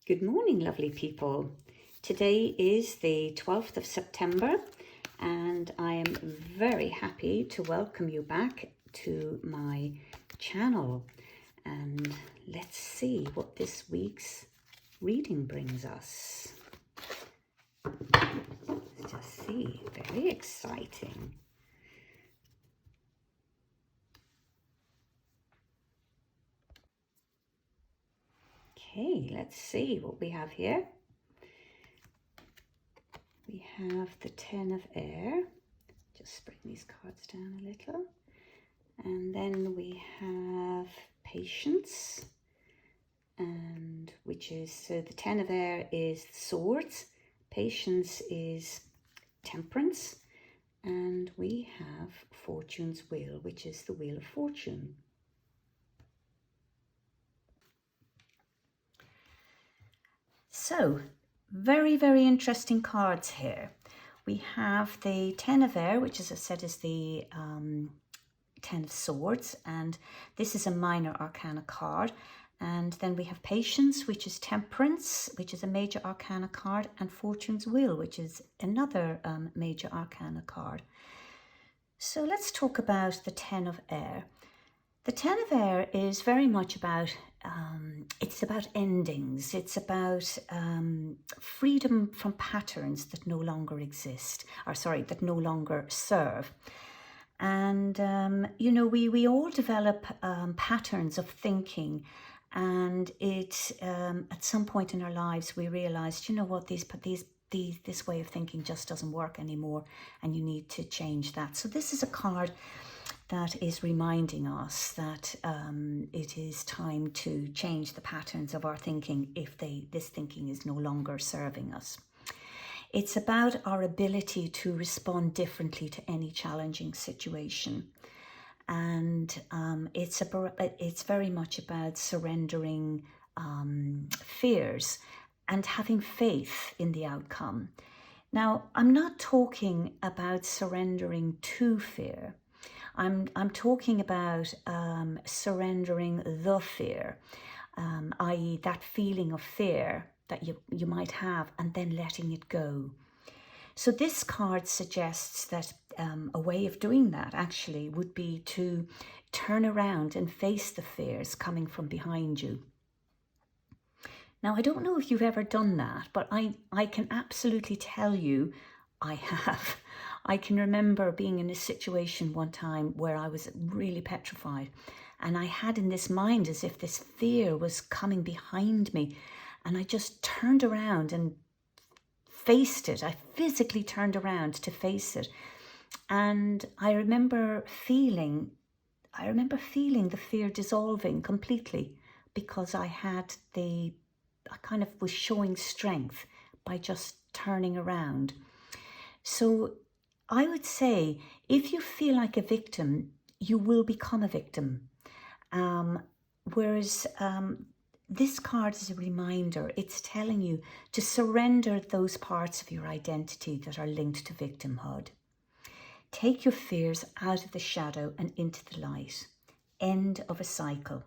Good morning, lovely people. Today is the 12th of September and I am very happy to welcome you back to my channel. And let's see what this week's reading brings us. Let's just see, very exciting. Okay, let's see what we have here. We have the Ten of Air. Just bring these cards down a little. And then we have Patience, and which is, so the Ten of Air is Swords, Patience is Temperance, and we have Fortune's Wheel, which is the Wheel of Fortune. So, very, very interesting cards here. We have the Ten of Air, which, as I said, is the Ten of Swords, and this is a minor arcana card. And then we have Patience, which is Temperance, which is a major arcana card, and Fortune's Wheel, which is another major arcana card. So let's talk about the Ten of Air. The Ten of Air is very much about, it's about endings. It's about freedom from patterns that no longer exist, or sorry, that no longer serve. And, you know, we all develop patterns of thinking, and it at some point in our lives we realized, you know what, this way of thinking just doesn't work anymore, and you need to change that. So this is a card that is reminding us that it is time to change the patterns of our thinking if this thinking is no longer serving us. It's about our ability to respond differently to any challenging situation. And it's very much about surrendering fears and having faith in the outcome. Now, I'm not talking about surrendering to fear. I'm talking about surrendering the fear, i.e. that feeling of fear that you might have, and then letting it go. So this card suggests that a way of doing that actually would be to turn around and face the fears coming from behind you. Now, I don't know if you've ever done that, but I can absolutely tell you I have. I can remember being in a situation one time where I was really petrified, and I had in this mind as if this fear was coming behind me, and I just turned around and faced it. I physically turned around to face it, and I remember feeling the fear dissolving completely, because I kind of was showing strength by just turning around. So I would say, if you feel like a victim, you will become a victim. Whereas this card is a reminder. It's telling you to surrender those parts of your identity that are linked to victimhood. Take your fears out of the shadow and into the light. End of a cycle.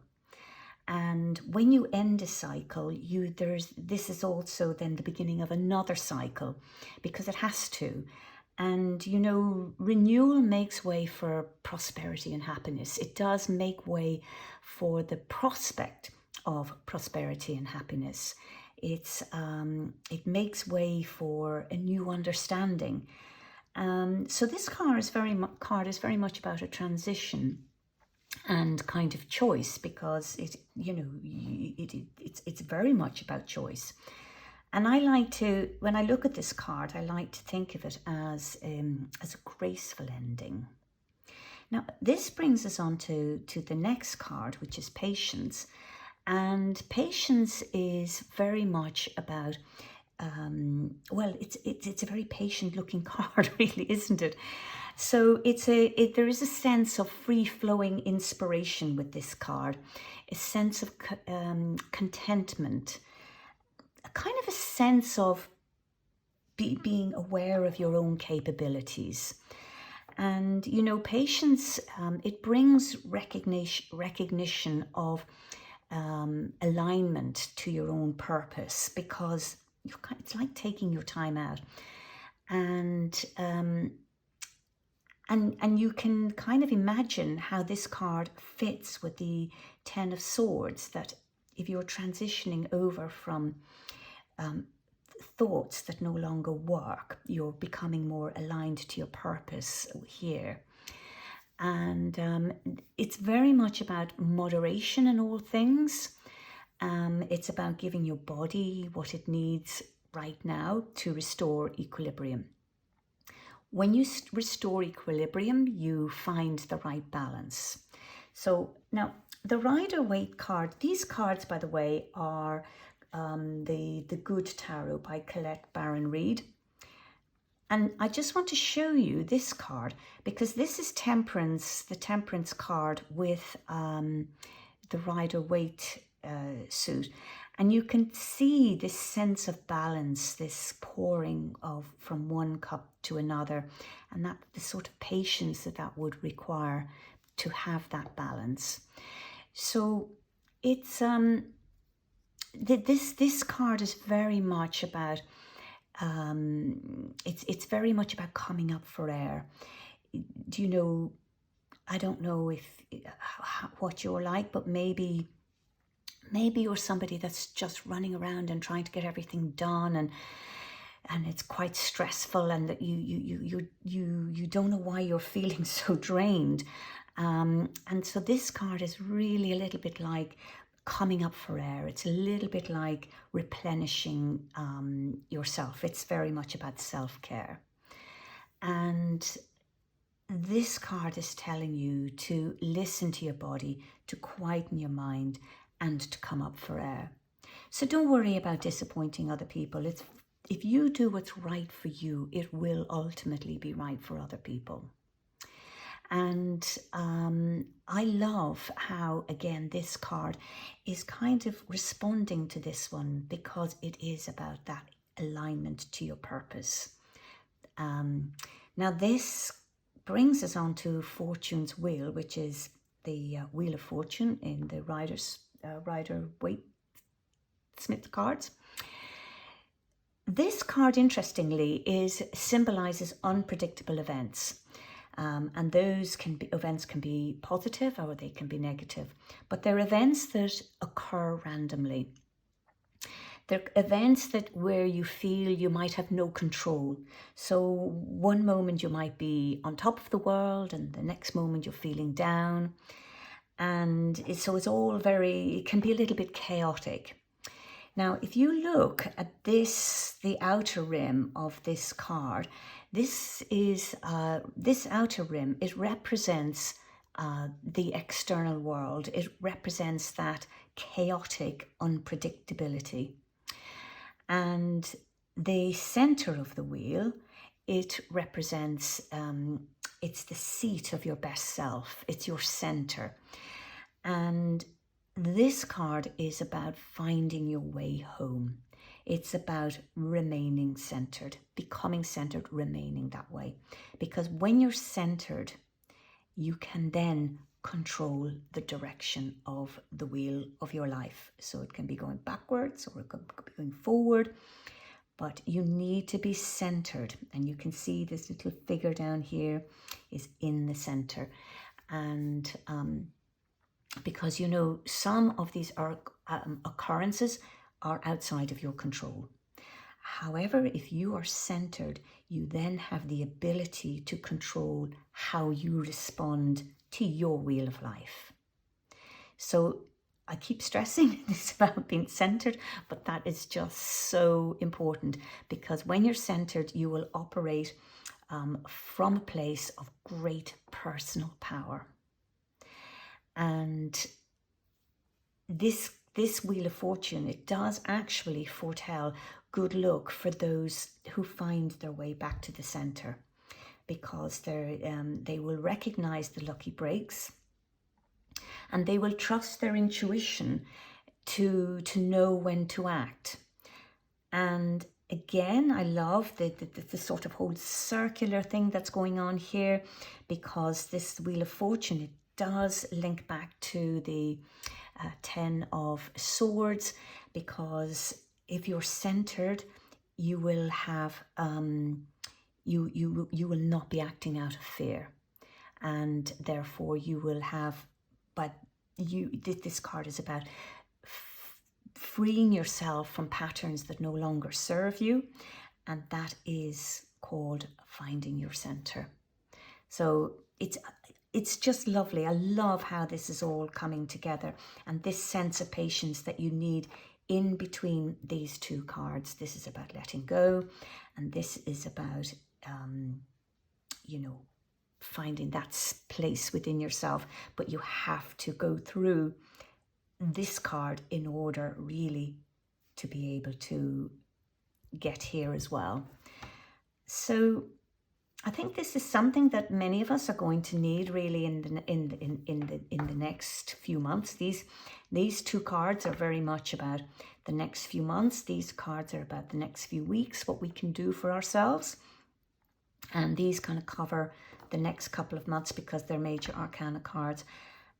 And when you end a cycle, this is also then the beginning of another cycle, because it has to. And, you know, renewal makes way for prosperity and happiness. It does make way for the prospect of prosperity and happiness. It makes way for a new understanding. So this card is very much about a transition and kind of choice, because it's very much about choice. And I like to, when I look at this card, I like to think of it as a graceful ending. Now, this brings us on to the next card, which is Patience. And Patience is very much about, well, it's a very patient-looking card, really, isn't it? So there is a sense of free-flowing inspiration with this card, a sense of contentment, a kind of a sense of being aware of your own capabilities. And, you know, Patience, it brings recognition of alignment to your own purpose, because it's like taking your time out, and you can kind of imagine how this card fits with the Ten of Swords, that if you're transitioning over from thoughts that no longer work, you're becoming more aligned to your purpose here. And it's very much about moderation in all things. It's about giving your body what it needs right now to restore equilibrium. When you restore equilibrium, you find the right balance. So now the Rider-Waite card, these cards, by the way, are the Good Tarot by Colette Baron-Reid. And I just want to show you this card because this is Temperance, the Temperance card with the Rider-Waite suit. And you can see this sense of balance, this pouring of from one cup to another, and that the sort of patience that would require to have that balance. So it's this card is very much about it's very much about coming up for air. Do you know? I don't know if what you're like, but maybe you're somebody that's just running around and trying to get everything done, and it's quite stressful, and that you don't know why you're feeling so drained. And so this card is really a little bit like coming up for air. It's a little bit like replenishing yourself. It's very much about self-care. And this card is telling you to listen to your body, to quieten your mind, and to come up for air. So don't worry about disappointing other people. If you do what's right for you, it will ultimately be right for other people. And I love how, again, this card is kind of responding to this one, because it is about that alignment to your purpose. Now this brings us on to Fortune's Wheel, which is the Wheel of Fortune in the Rider-Waite Smith cards. This card, interestingly, symbolizes unpredictable events. And those events can be positive or they can be negative, but they're events that occur randomly. They're events where you feel you might have no control. So one moment you might be on top of the world, and the next moment you're feeling down. And so it can be a little bit chaotic. Now, if you look at the outer rim of this card, this outer rim, it represents the external world. It represents that chaotic unpredictability. And the center of the wheel, it represents, it's the seat of your best self. It's your center. And this card is about finding your way home. It's about remaining centered, becoming centered, remaining that way. Because when you're centered, you can then control the direction of the wheel of your life. So it can be going backwards or it could be going forward, but you need to be centered. And you can see this little figure down here is in the center. And because, you know, some of these occurrences are outside of your control. However, if you are centered, you then have the ability to control how you respond to your wheel of life. So I keep stressing this about being centered, but that is just so important, because when you're centered, you will operate from a place of great personal power. And this Wheel of Fortune, it does actually foretell good luck for those who find their way back to the center, because they will recognize the lucky breaks, and they will trust their intuition to know when to act. And again, I love the sort of whole circular thing that's going on here, because this Wheel of Fortune, it does link back to the 10 of Swords, because if you're centered, you will have you will not be acting out of fear, and therefore you will have, but this card is about freeing yourself from patterns that no longer serve you, and that is called finding your center. So it's just lovely. I love how this is all coming together, and this sense of patience that you need in between these two cards. This is about letting go, and this is about you know, finding that place within yourself. But you have to go through this card in order really to be able to get here as well. So I think this is something that many of us are going to need really in the next few months. These two cards are very much about the next few months. These cards are about the next few weeks, what we can do for ourselves. And these kind of cover the next couple of months because they're major arcana cards.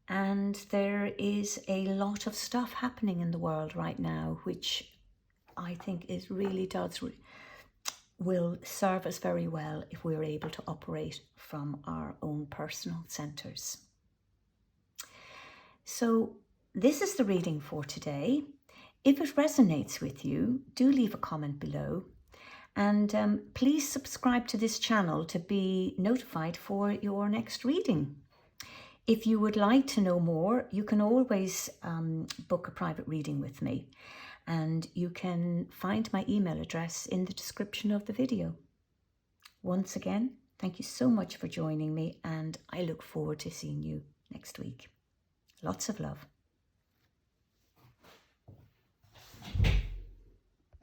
And there is a lot of stuff happening in the world right now, which I think will serve us very well if we're able to operate from our own personal centers. So this is the reading for today. If it resonates with you, do leave a comment below. And please subscribe to this channel to be notified for your next reading. If you would like to know more, you can always book a private reading with me. And you can find my email address in the description of the video. Once again, thank you so much for joining me, and I look forward to seeing you next week. Lots of love.